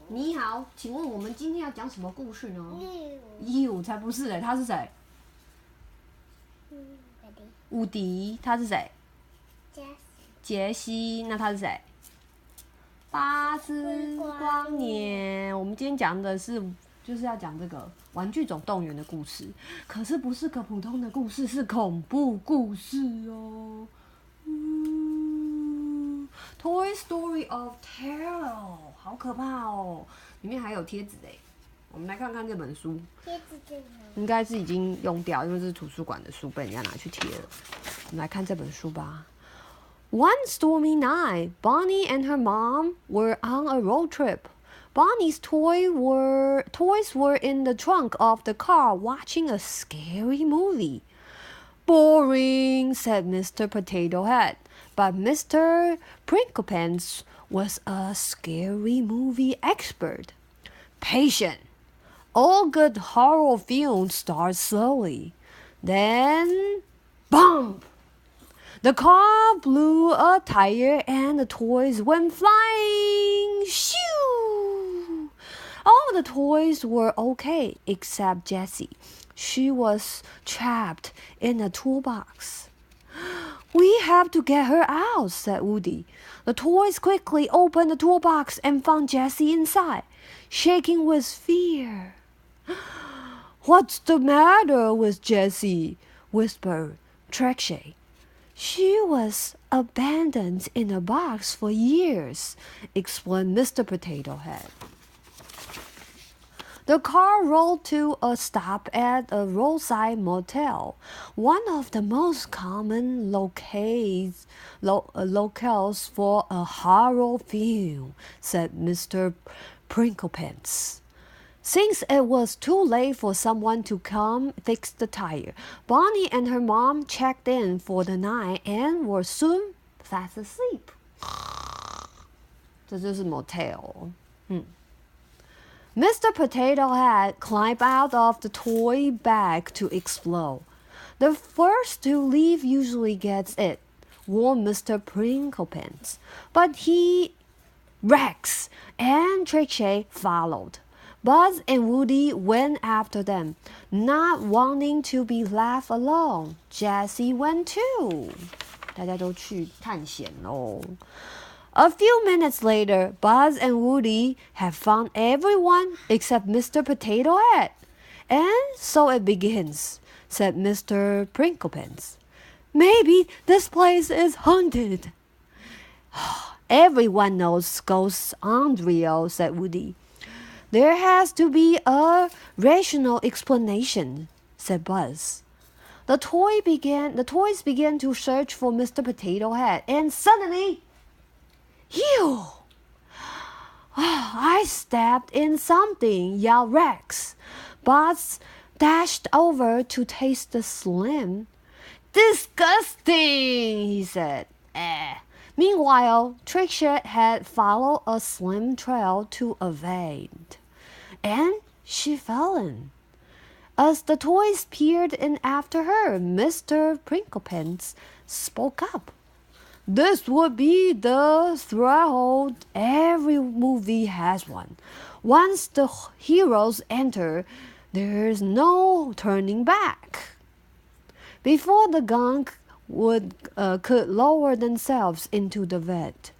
你好，请问我们今天要讲什么故事呢You 才不是嘞，他是谁？伍迪，他是谁？杰西，那他是谁？巴斯光年。我们今天讲的就是要讲这个《玩具总动员》的故事，可是不是个普通的故事，是恐怖故事哦。Toy Story of Terror， 好可怕哦！里面还有贴纸哎，我们来看看这本书。贴纸在哪？应该是已经用掉，因为这是图书馆的书，被人家拿去贴了。我们来看这本书吧。One stormy night, Bonnie and her mom were on a road trip. Bonnie's toys were in the trunk of the car watching a scary movie. Boring, said Mr. Potato Head. But Mr. Prinklepants was a scary movie expert. Patient. All good horror films start slowly. Then, bump! The car blew a tire and the toys went flying. Shoo! All the toys were okay except Jessie. She was trapped in a toolbox. We have to get her out, said Woody. The toys quickly opened the toolbox and found Jessie inside, shaking with fear. What's the matter with Jessie? Whispered Trixie. She was abandoned in a box for years, explained Mr. Potato Head. The car rolled to a stop at a roadside motel, one of the most common locales for a horror film, said Mr. Prinklepants. Since it was too late for someone to come fix the tire, Bonnie and her mom checked in for the night and were soon fast asleep. 这就是 motel。Mr. Potato Head climbed out of the toy bag to explore. The first to leave usually gets it, warned Mr. Prinklepants. But Rex and Trixie followed. Buzz and Woody went after them, not wanting to be left alone. Jessie went too. 大家都去探险咯。A few minutes later, Buzz and Woody had found everyone except Mr. Potato Head. And so it begins, said Mr. Prinklepants. Maybe this place is haunted. Everyone knows ghosts aren't real, said Woody. There has to be a rational explanation, said Buzz. The toys began to search for Mr. Potato Head, and suddenly, Phew! I stepped in something, yelled Rex. Buzz dashed over to taste the slim. Disgusting, he said. Meanwhile, Trixie had followed a slim trail to a vent, and she fell in. As the toys peered in after her, Mr. Prinklepants spoke up. This would be the threshold. Every movie has one. Once the heroes enter, there's no turning back. Before the gang could lower themselves into the vent,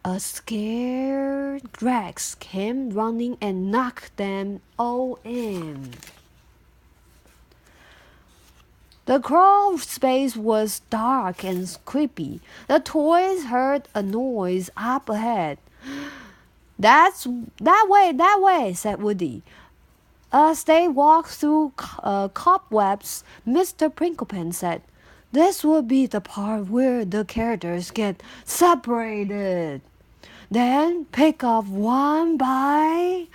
a scared Rex came running and knocked them all in. The crawl space was dark and creepy. The toys heard a noise up ahead. That way, said Woody. As they walked through cobwebs, Mr. Prinklepants said, This will be the part where the characters get separated. Then pick off one by...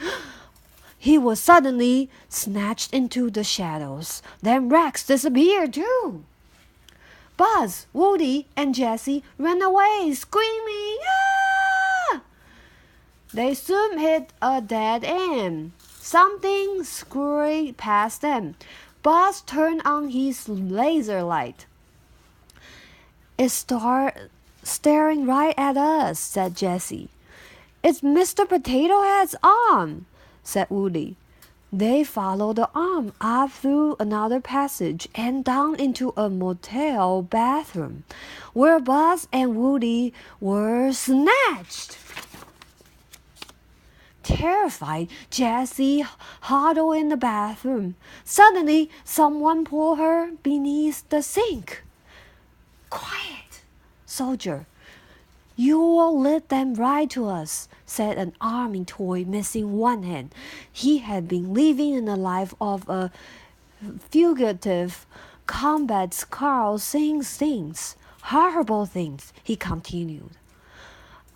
He was suddenly snatched into the shadows. Then Rex disappeared too. Buzz, Woody, and Jessie ran away, screaming, Ah! They soon hit a dead end. Something scurried past them. Buzz turned on his laser light. It started staring right at us, said Jessie. It's Mr. Potato Head's arm, said Woody. They followed the arm up through another passage and down into a motel bathroom, where Buzz and Woody were snatched. Terrified, Jessie huddled in the bathroom. Suddenly, someone pulled her beneath the sink. Quiet, soldier. You will lead them right to us, said an army toy missing one hand. He had been living in the life of a fugitive. Combat Carl sings things, horrible things, he continued.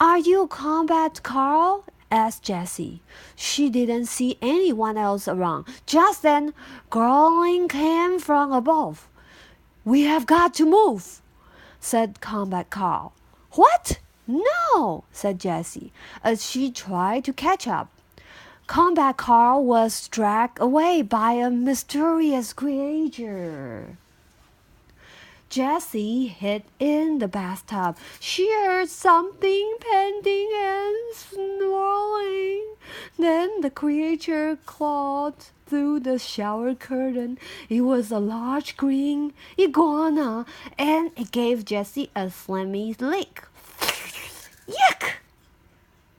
Are you Combat Carl? Asked Jessie. She didn't see anyone else around. Just then, growling came from above. We have got to move, said Combat Carl. What? No, said Jessie, as she tried to catch up. Combat Carl was dragged away by a mysterious creature. Jessie hid in the bathtub. She heard something panting and snarling. Then the creature clawed through the shower curtain. It was a large green iguana, and it gave Jessie a slimy lick. Yuck!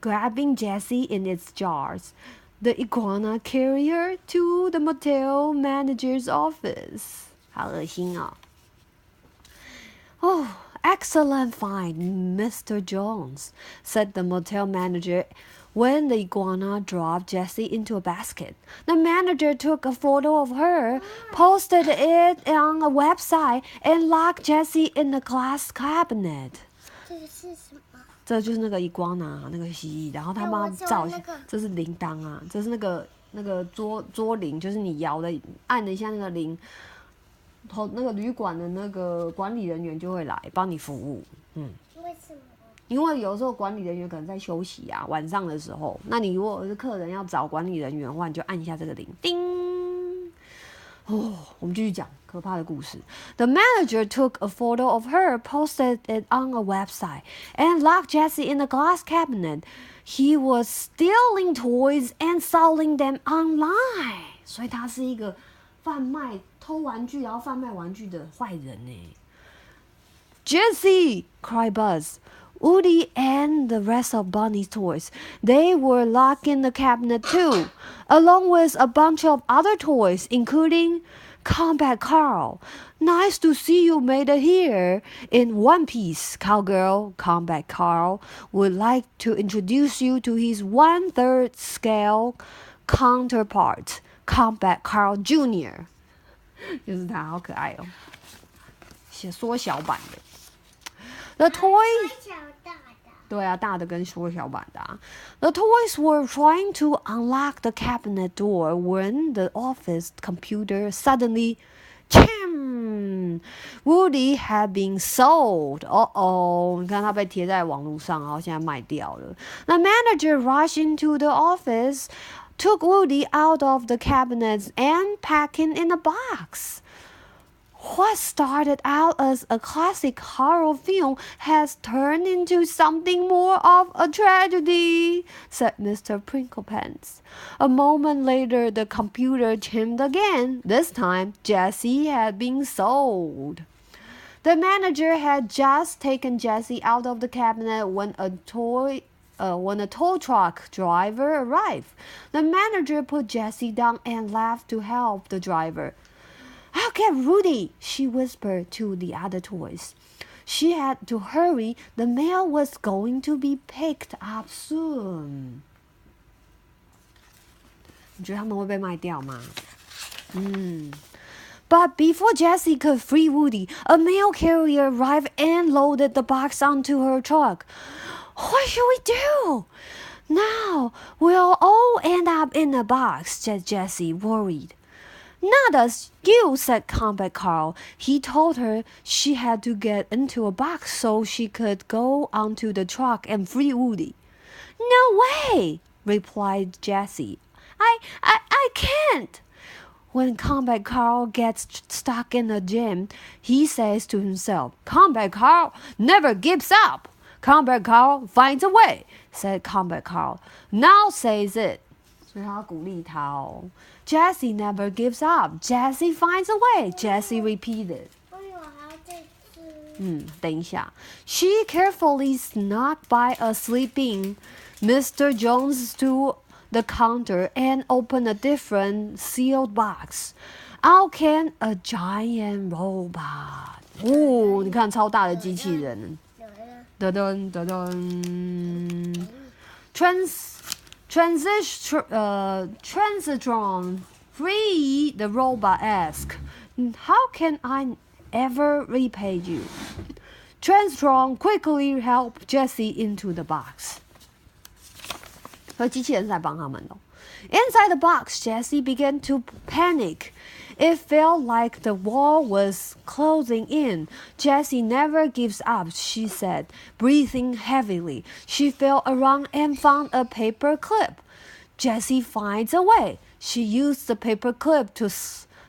Grabbing Jessie in its jaws, the iguana carried her to the motel manager's office. 好恶心哦。Oh, excellent find, Mr. Jones, said the motel manager when the iguana dropped Jessie into a basket. The manager took a photo of her, posted it on a website, and locked Jessie in the glass cabinet. 这个是什么？这就是那个iguana，那个蜥蜴，然后他妈照一下，这是铃铛啊，这是那个桌铃，就是你摇的，按了一下那个铃，那个旅馆的那个管理人员就会来帮你服务。为什么？因为有时候管理人员可能在休息啊，晚上的时候，那你如果是客人要找管理人员的话，你就按一下这个铃，叮。哦，我们继续讲可怕的故事。The manager took a photo of her, posted it on a website, and locked Jessie in a glass cabinet. He was stealing toys and selling them online. 所以他是一个偷玩具然后贩卖玩具的坏人呢。Jessie! cried Buzz. Woody and the rest of Bunny's toys. They were locked in the cabinet too, along with a bunch of other toys, including Combat Carl. Nice to see you made it here in one piece, cowgirl. Combat Carl would like to introduce you to his 1/3 scale counterpart, Combat Carl Jr. 就是他，好可爱哦，缩小版的。The toys. 对啊，大的跟缩小版的啊。The toys were trying to unlock the cabinet door when the office computer suddenly, chim! Woody had been sold. Uh-oh, 你看它被贴在网络上，然后现在卖掉了。The manager rushed into the office, took Woody out of the cabinets and packed him in a box. What started out as a classic horror film has turned into something more of a tragedy, said Mr. Prinklepants. A moment later, the computer chimed again. This time, Jessie had been sold. The manager had just taken Jessie out of the cabinet when a tow truck driver arrived. The manager put Jessie down and laughed to help the driver. I'll get Rudy, she whispered to the other toys. She had to hurry. The mail was going to be picked up soon. 你觉得他们会被卖掉吗？But before Jessie could free Woody, a mail carrier arrived and loaded the box onto her truck. What should we do? Now we'll all end up in a box, said Jessie, worried. Not us, you, said Combat Carl. He told her she had to get into a box so she could go onto the truck and free Woody. No way, replied Jessie. I can't. When Combat Carl gets stuck in a jam, he says to himself, Combat Carl never gives up. Combat Carl finds a way, said Combat Carl. Now says it. 所以他鼓励他哦。Jessie never gives up. Jessie finds a way. Jessie repeated. 我以为还要再吃。等一下。She carefully snuck by a sleeping Mr. Jones to the counter and opened a different sealed box. Out came a giant robot. 哦，你看超大的机器人。噔噔噔噔。Transitron 3, the robot asked. How can I ever repay you? Transitron quickly helped Jessie into the box. 所以机器人是在帮他们的。Inside the box, Jessie began to panic. It felt like the wall was closing in. Jessie never gives up, she said, breathing heavily. She felt around and found a paper clip. Jessie finds a way. She used the paper clip to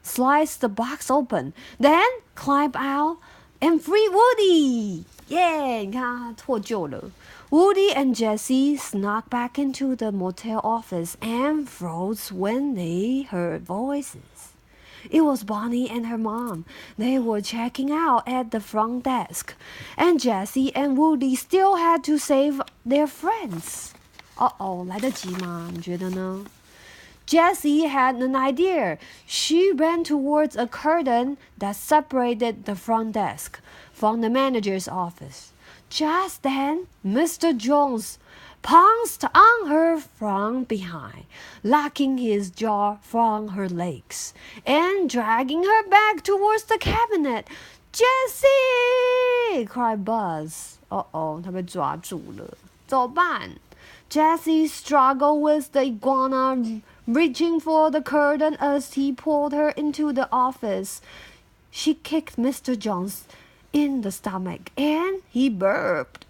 slice the box open, then climb out and free Woody. Yeah, 你看他获救了。Woody and Jessie snuck back into the motel office and froze when they heard voices. It was Bonnie and her mom. They were checking out at the front desk, and Jessie and Woody still had to save their friends. 来得及吗？你觉得呢？ Jessie had an idea. She ran towards a curtain that separated the front desk from the manager's office. Just then, Mr. Jones pounced on her from behind, locking his jaw from her legs and dragging her back towards the cabinet. Jessie! cried Buzz. 他被抓住了，怎么办？ Jessie struggled with the iguana, reaching for the curtain as he pulled her into the office. She kicked Mr. Jones in the stomach, and he burped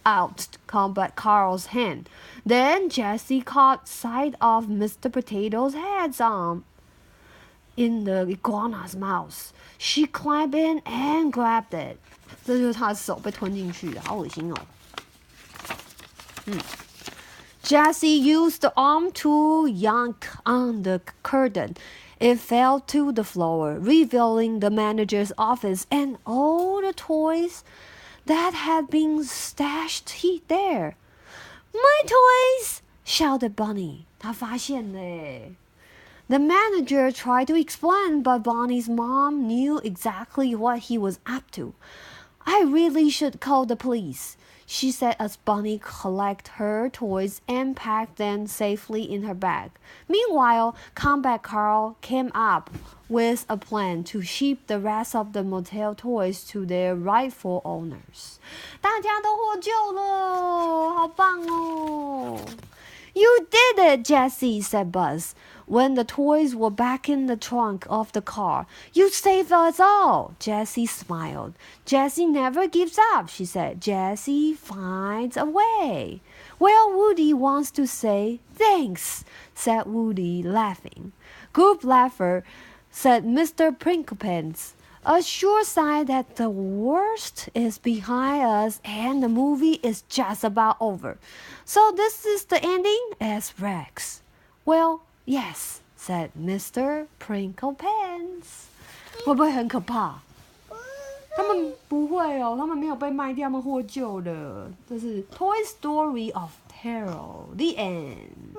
out Combat Carl's hand. Then Jessie caught sight of Mr. Potato's head's arm in the iguana's mouth. She climbed in and grabbed it. 这就是他的手被吞进去了，好恶心哦。Jessie used the arm to yank on the curtain. It fell to the floor, revealing the manager's office and all the toys that had been stashed there. My toys! Shouted Bunny. 他发现了耶。The manager tried to explain, but Bonnie's mom knew exactly what he was up to. I really should call the police, she said as Bunny collected her toys and packed them safely in her bag. Meanwhile, Combat Carl came up with a plan to ship the rest of the motel toys to their rightful owners. 大家都获救了，好棒哦！ You did it, Jessie, said Buzz, when the toys were back in the trunk of the car. You saved us all. Jessie smiled. Jessie never gives up, she said. Jessie finds a way. Well, Woody wants to say thanks, said Woody, laughing. Group laughter, said Mr. Prinklepants. A sure sign that the worst is behind us and the movie is just about over. So this is the ending? asked Rex. Well, yes, said Mr. Prinklepants. 会不会很可怕？他们不会哦，他们没有被卖掉，他们获救了。这是《Toy Story of Terror》The End。